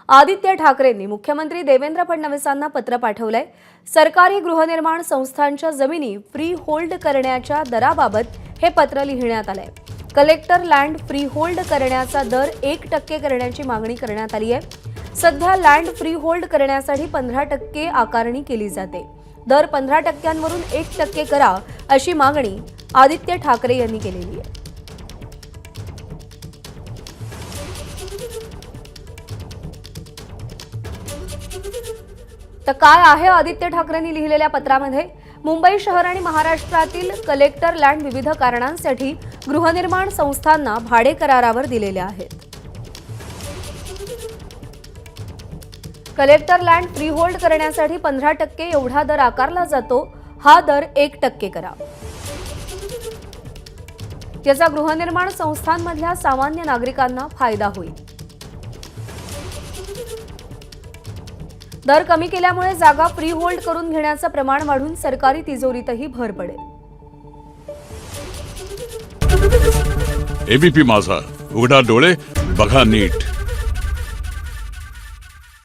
आदित्य ठाकरेंनी मुख्यमंत्री देवेंद्र फडणवीसांना पत्र पाठवलंय। सरकारी गृहनिर्माण संस्थांच्या जमिनी फ्री होल्ड करण्याच्या दराबाबत हे पत्र लिहिण्यात आलंय। कलेक्टर लँड फ्री होल्ड करण्याचा दर 1% करण्याची मागणी करण्यात आली आहे। सध्या लँड फ्री होल्ड करण्यासाठी 15% आकारणी केली जाते। दर 15%वरून 1% करा अशी मागणी आदित्य ठाकरे यांनी केलेली आहे। तर काय आहे आदित्य ठाकरेंनी लिहिलेल्या पत्रामध्ये? मुंबई शहर आणि महाराष्ट्रातील कलेक्टर लँड विविध कारणांसाठी गृहनिर्माण संस्थांना भाडे करारावर दिलेले आहेत। कलेक्टर लँड फ्री होल्ड करण्यासाठी 15% एवढा दर आकारला जातो। हा दर 1% करा। याचा गृहनिर्माण संस्थांमधल्या सामान्य नागरिकांना फायदा होईल। दर कमी केल्यामुळे जागा फ्री होल्ड करून घेण्याचं प्रमाण वाढून सरकारी तिजोरीतही भर पडेल। एबीपी माझा, उघडा डोळे बघा नीट।